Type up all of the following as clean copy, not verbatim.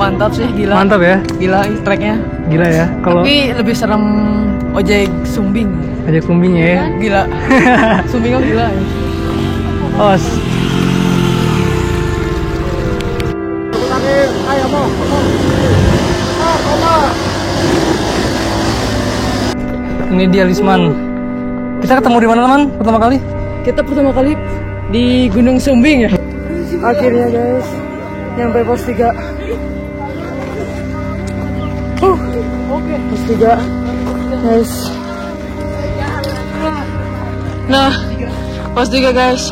Mantap sih, gila. Mantap ya? Gila treknya. Gila ya. Kalau Tapi lebih serem ojek sumbing. ojek sumbing ya. Gila. Sumbing kok gila. Os. Ini dia Lisman. Kita ketemu di mana teman? Pertama kali? Kita pertama kali di Gunung Sumbing ya. Akhirnya guys, nyampe pos 3. Oke. Pos 3 guys. Nah, pos 3 guys.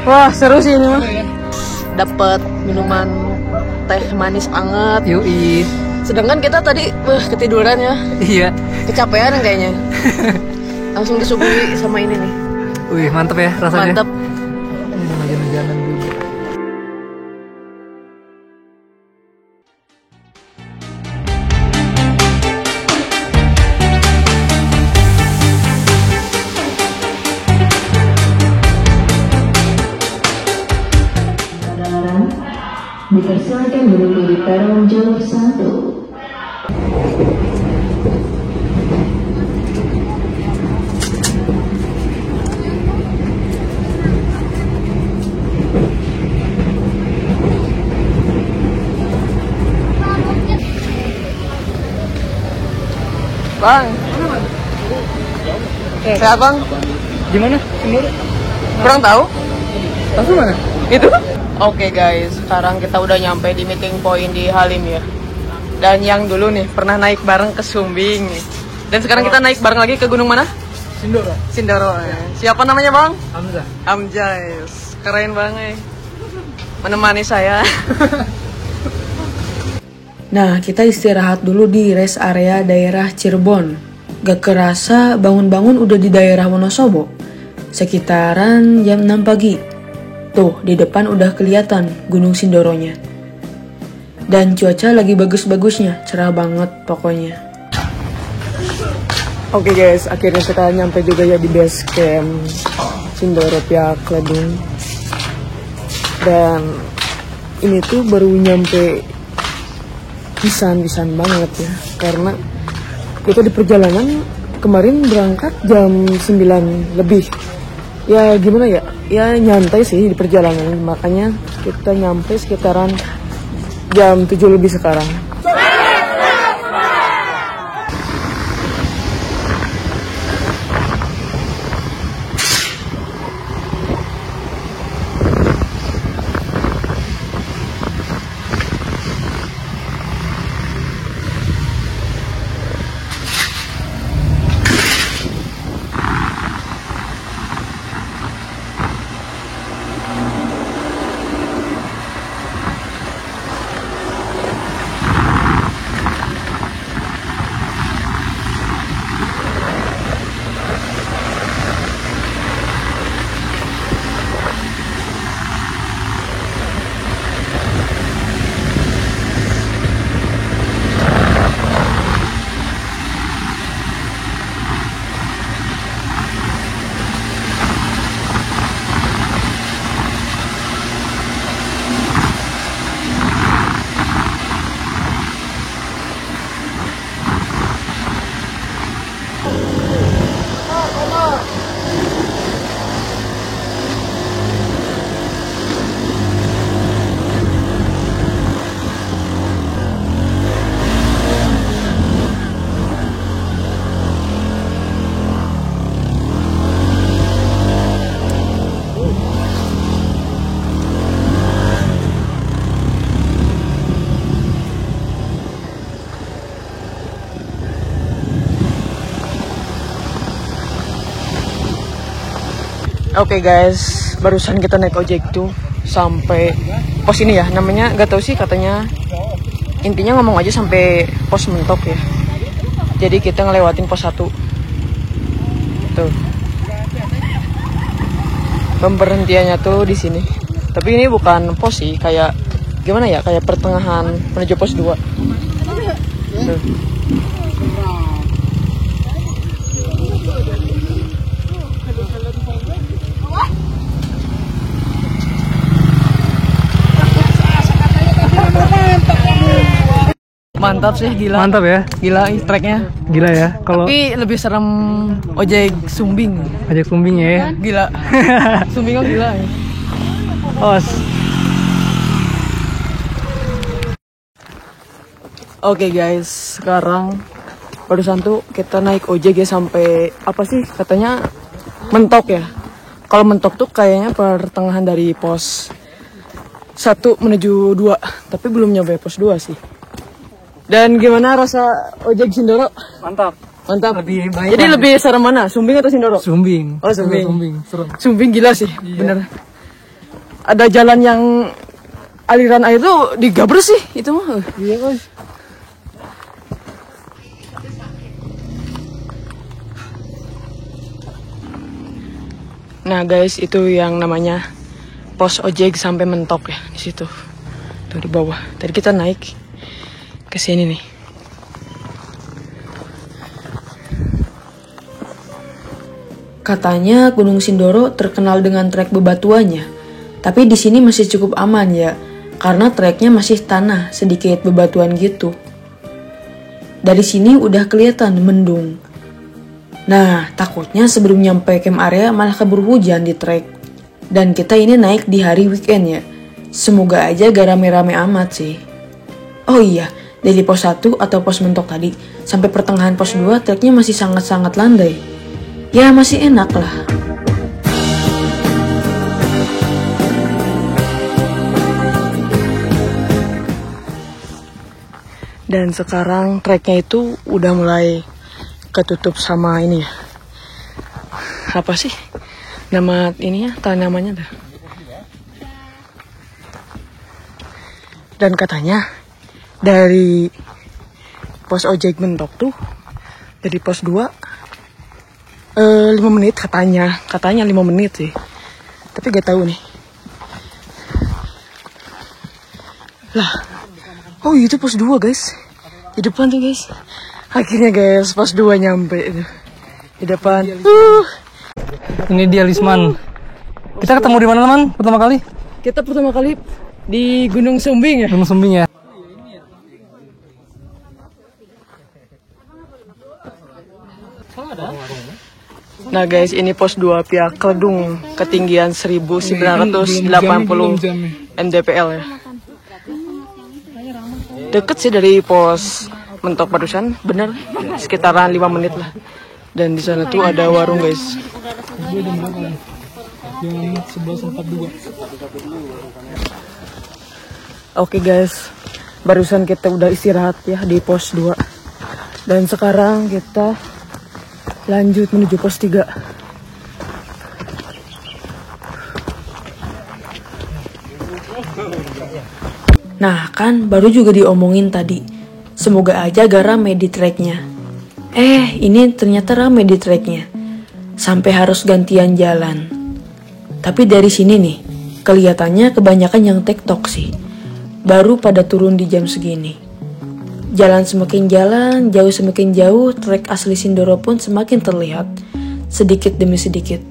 Wah, seru sih ini mah. Dapat minuman teh manis anget. Yoi. Sedangkan kita tadi ketiduran ya. Iya. Kecapean kayaknya. Langsung disuguhi sama ini nih. Wih, mantep ya rasanya. Mantap. Jalan-jalan dulu. Dipersilakan duduk di peron jalur 1. Bang. Sehat bang? Gimana? Sendiri? Kurang tahu? Tahu mana? Itu? Oke guys, sekarang kita udah nyampe di meeting point di Halim ya. Dan yang dulu nih pernah naik bareng ke Sumbing. Dan sekarang kita naik bareng lagi ke gunung mana? Sindoro. Sindoro. Ya. Siapa namanya bang? Hamzah. Hamzah. Keren banget. Menemani saya. Nah, kita istirahat dulu di rest area daerah Cirebon. Gak kerasa bangun-bangun udah di daerah Wonosobo. Sekitaran jam 6 pagi. Tuh, di depan udah kelihatan Gunung Sindoronya. Dan cuaca lagi bagus-bagusnya, cerah banget pokoknya. Oke guys, akhirnya kita nyampe juga ya di base camp Sindoro Pia Kledung. Dan ini tuh baru nyampe pisan banget ya. Karena kita di perjalanan kemarin berangkat jam 9 lebih. Ya gimana ya, ya nyantai sih di perjalanan, makanya kita nyampe sekitaran jam 7 lebih sekarang. Oke guys, barusan kita naik ojek tuh sampai pos ini ya, namanya gak tahu sih, katanya intinya ngomong aja sampai pos mentok ya. Jadi kita ngelewatin pos 1. Tuh. Pemberhentiannya tuh di sini. Tapi ini bukan pos sih, kayak gimana ya? Kayak pertengahan menuju pos 2. Tuh. Mantap sih, gila. Mantap ya. Gila treknya. Gila ya. Kalau Tapi lebih serem ojek sumbing. ajak sumbing ya. Gila. Sumbing kok gila ya. Os. Oke guys, sekarang barusan tuh kita naik ojek ya sampai apa sih katanya Mentok ya. Kalau Mentok tuh kayaknya pertengahan dari pos 1 menuju 2, tapi belum nyampe pos 2 sih. Dan gimana rasa ojek Sindoro? Mantap. Mantap. Lebih baik. Jadi lebih serem mana? Sumbing atau Sindoro? Sumbing. Oh, Sumbing. Sumbing. Serem. Sumbing gila sih, bener. Ada jalan yang aliran air tuh digabres sih itu mah. Iya, Bos. Nah guys, itu yang namanya pos ojek sampai Mentok ya di situ. Tuh di bawah. Tadi kita naik ke sini nih. Katanya Gunung Sindoro terkenal dengan trek bebatuannya, tapi di sini masih cukup aman ya, karena treknya masih tanah, sedikit bebatuan gitu. Dari sini udah kelihatan mendung. Nah, takutnya sebelum nyampe camp area malah keburu hujan di trek. Dan kita ini naik di hari weekend ya. Semoga aja gak rame-rame amat sih. Oh iya, dari pos 1 atau pos Mentok tadi sampai pertengahan pos 2 treknya masih sangat-sangat landai. Ya masih enak lah. Dan sekarang treknya itu udah mulai ketutup sama ini ya. Apa sih nama ininya, tanamannya dah. Dan katanya dari pos ojek Mentok tuh, dari pos 2 5 menit katanya 5 menit sih. Tapi gak tahu nih. Lah, oh itu pos 2 guys. Di depan tuh guys. Akhirnya guys, pos 2 nyampe itu. Di depan. Ini dia Lisman. Kita ketemu di mana, teman? Pertama kali? Kita pertama kali di Gunung Sumbing ya. Gunung Sumbing ya. Nah guys, ini pos 2 Pihak Keledung, ketinggian 1980 mdpl ya. Deket sih dari pos Mentok barusan, bener sekitaran 5 menit lah. Dan di sana tuh ada warung guys. Oke guys, barusan kita udah istirahat ya di pos 2. Dan sekarang kita lanjut menuju pos 3. Nah kan baru juga diomongin tadi, semoga aja gak rame di treknya. Ini ternyata rame di treknya, sampai harus gantian jalan. Tapi dari sini nih, kelihatannya kebanyakan yang tektok sih, baru pada turun di jam segini. Jalan semakin jalan, jauh semakin jauh, trek asli Sindoro pun semakin terlihat, sedikit demi sedikit.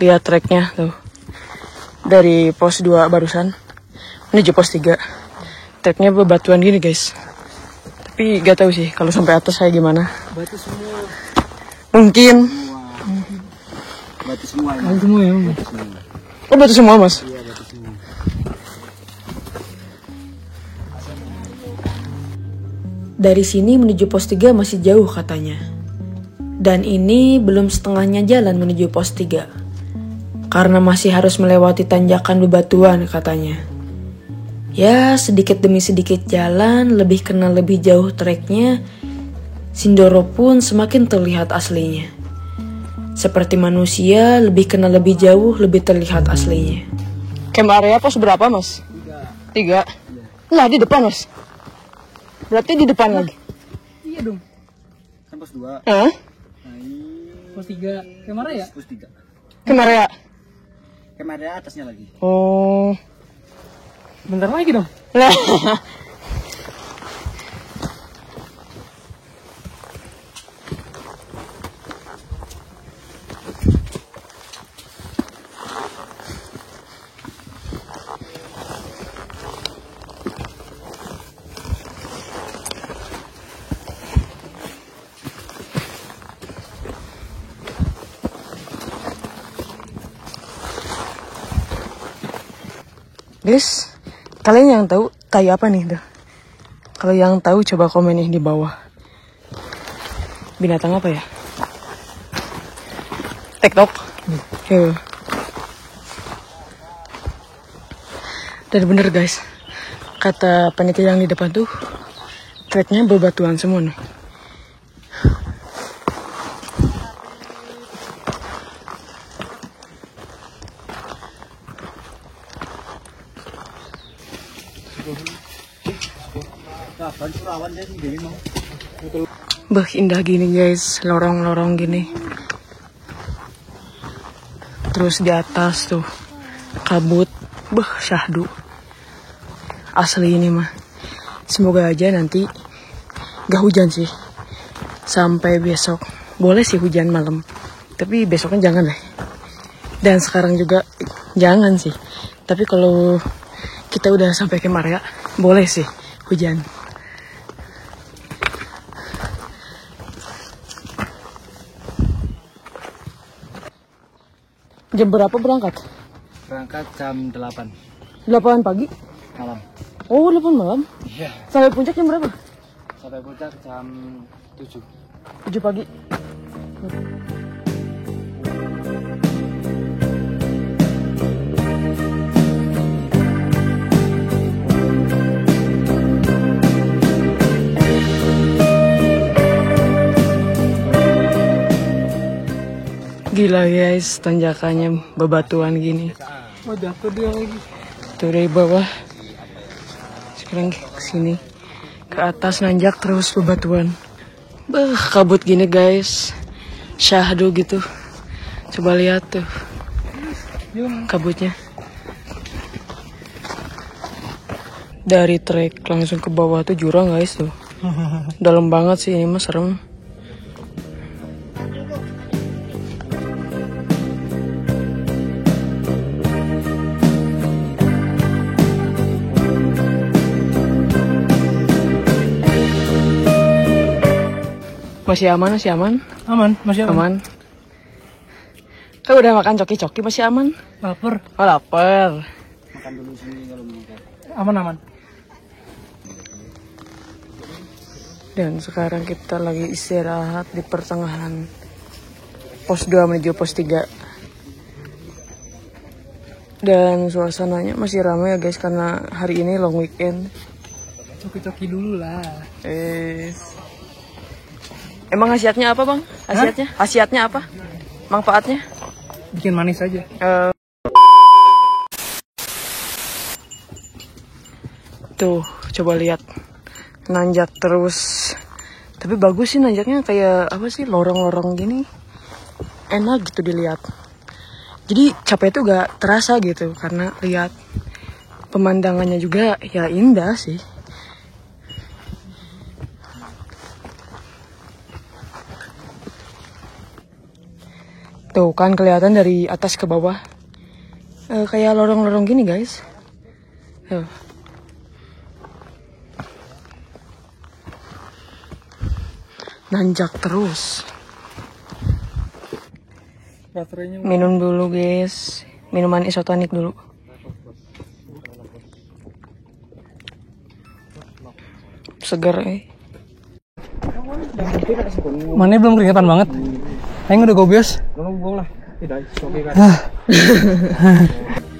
Lihat treknya tuh. Dari pos 2 barusan menuju pos 3. Treknya bebatuan gini guys. Tapi gak tahu sih kalau sampai atas saya gimana. Batu semua. Mungkin. Batu semua ya. Batu semua ya. Oh batu semua mas? Iya, batu semua. Dari sini menuju pos 3 masih jauh katanya. Dan ini belum setengahnya jalan menuju pos 3. Karena masih harus melewati tanjakan bebatuan katanya. Ya sedikit demi sedikit jalan, lebih kenal lebih jauh treknya, Sindoro pun semakin terlihat aslinya. Seperti manusia, lebih kenal lebih jauh, lebih terlihat aslinya. Camp area pos berapa mas? 3. Lah di depan mas? Berarti di depan lagi? Iya dong. Kan pos 2. Hah? Pos 3. Kemana ya? Pos 3. Camp area? Camp area atasnya lagi. Oh. Bentar lagi dong. Guys, kalian yang tahu tai apa nih tuh? Kalau yang tahu coba komen nih di bawah. Binatang apa ya? TikTok. Dan bener guys, kata panitia yang di depan tuh treknya bebatuan semua nih. Bah, indah gini guys, lorong-lorong gini. Terus di atas tuh kabut, syahdu. Asli ini mah. Semoga aja nanti gak hujan sih. Sampai besok. Boleh sih hujan malam, tapi besoknya jangan deh. Dan sekarang juga jangan sih. Tapi kalau kita udah sampai ke Maria, boleh sih hujan. Jam berapa berangkat? Berangkat jam 8 8 pagi? malam. Oh, 8 malam? Iya. Sampai puncak jam berapa? Sampai puncak jam 7. 7 pagi. Gila guys, tanjakannya bebatuan gini. Oh, jatuh dia lagi. Tuh dari bawah sekarang ke sini, ke atas nanjak terus bebatuan. Kabut gini guys, syahdu gitu. Coba lihat tuh kabutnya. Dari trek langsung ke bawah tuh jurang guys tuh. Dalam banget sih, ini mah serem. Masih aman, masih aman? Aman, masih Aman. aman. Kau udah makan coki-coki, masih aman? Lapar. Oh, lapar. Makan dulu sini kalau mau makan. Aman. Dan sekarang kita lagi istirahat di pertengahan pos 2 menuju pos 3. Dan suasananya masih ramai ya guys, karena hari ini long weekend. Coki-coki dulu lah. Emang khasiatnya apa bang? Khasiatnya apa? Manfaatnya? Bikin manis aja. Tuh, coba lihat. Nanjak terus. Tapi bagus sih nanjaknya, kayak apa sih, lorong-lorong gini. Enak gitu dilihat. Jadi capek tuh gak terasa gitu, karena lihat pemandangannya juga ya indah sih. Tuh kan kelihatan dari atas ke bawah. Kayak lorong-lorong gini guys. Nanjak terus. Baterainya Minum dulu guys. Minuman isotonik dulu. Segar Mana belum keringetan banget. Aing udah gobios.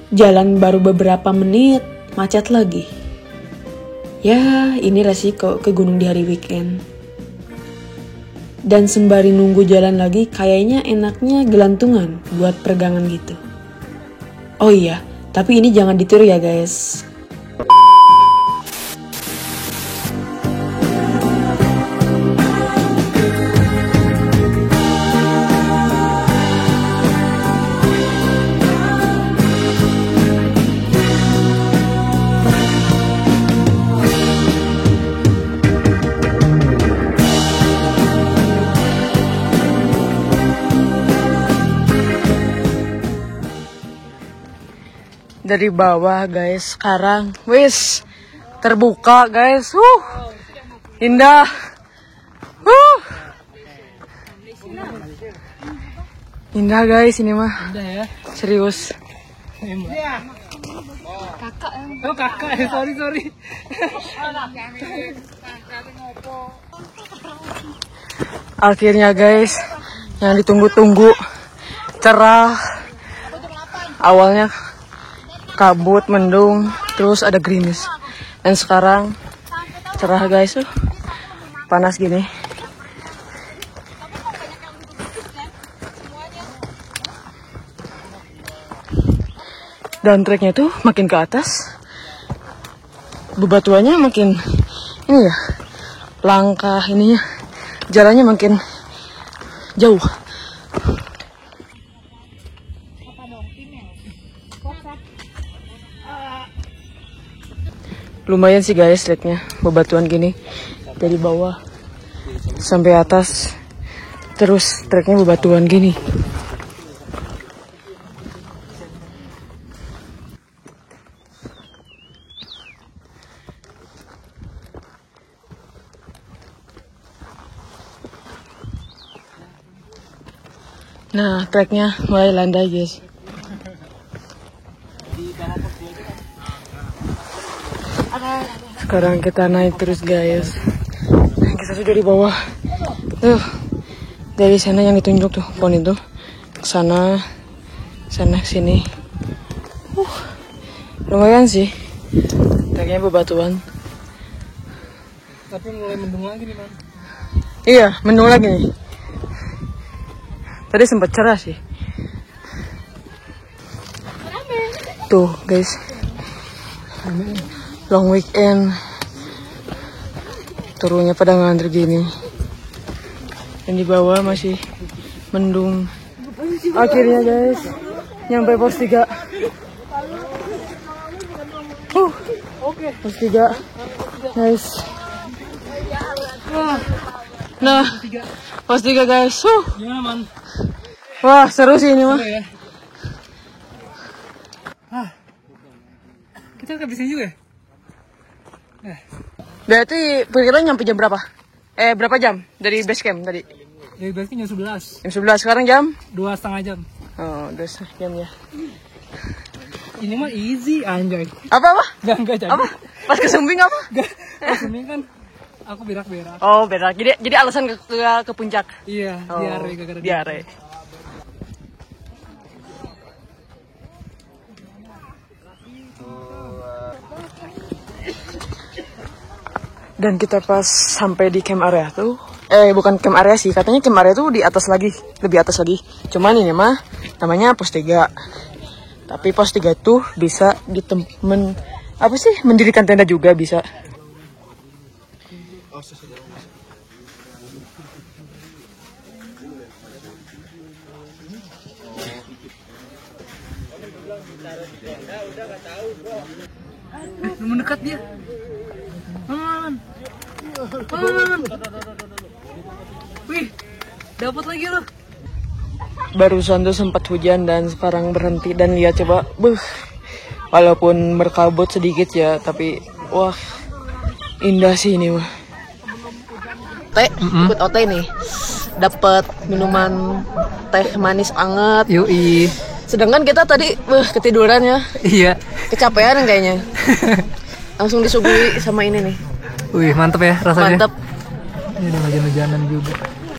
Jalan baru beberapa menit, macet lagi. Ya, ini resiko ke gunung di hari weekend. Dan sembari nunggu jalan lagi, kayaknya enaknya gelantungan buat peregangan gitu. Oh iya, tapi ini jangan ditiru ya guys. Dari bawah guys, sekarang wis terbuka guys. Indah. Indah guys ini mah. Udah ya. Serius. Oh kakak ya, sorry. Akhirnya guys, yang ditunggu-tunggu cerah. Awalnya kabut, mendung, terus ada gerimis. Dan sekarang cerah guys, panas gini. Dan treknya tuh makin ke atas, bebatuannya makin ini ya, langkah ininya, jalannya makin jauh. Lumayan sih guys treknya, bebatuan gini dari bawah sampai atas, terus treknya bebatuan gini. Nah, treknya mulai landai guys. Sekarang kita naik terus guys. Kita sudah di bawah. Dari sana yang ditunjuk tuh pohon itu. Sana sini. Lumayan sih. Treknya bebatuan. Tapi mulai mendung lagi nih, Man. Iya, mendung lagi nih. Tadi sempat cerah sih. Tuh guys, long weekend, turunnya pada ngantri gini. Dan di bawah masih mendung. Akhirnya guys, nyampe pos 3. Pos 3 guys. Nah, pos 3 guys. Gimana, Man? Wah, seru sih ini mah. Ya? Kita kehabisin juga ya? Berarti perkiraan nyampe jam berapa? Berapa jam dari base camp tadi? Dari base jam 11. Jam 11, sekarang jam? 2,5 jam. Oh, 2,5 jam ya. Ini mah easy, anjay. Apa? Enggak jadi. Apa? Pas ke Sumbing apa? Pas ini kan aku berak-berak. Oh, berak. Jadi alasan ke puncak. Iya, Oh, diare gara-gara diare. Dan kita pas sampai di camp area tuh, bukan camp area sih, katanya camp area tuh di atas lagi, lebih atas lagi. Cuman ini mah namanya pos 3. Tapi pos 3 tuh bisa mendirikan tenda juga bisa. mendekat dia. Man. Wih, dapat lagi loh. Barusan tuh sempat hujan dan sekarang berhenti dan lihat coba, walaupun berkabut sedikit ya, tapi wah indah sih ini mah. Teh, ikut OT nih, dapat minuman teh manis anget. Yoi. Sedangkan kita tadi ketiduran ya, Iya. kecapean kayaknya. Langsung disuguhi sama ini nih. Wih, mantep ya rasanya. Mantep. Ini udah hujan-hujanan juga.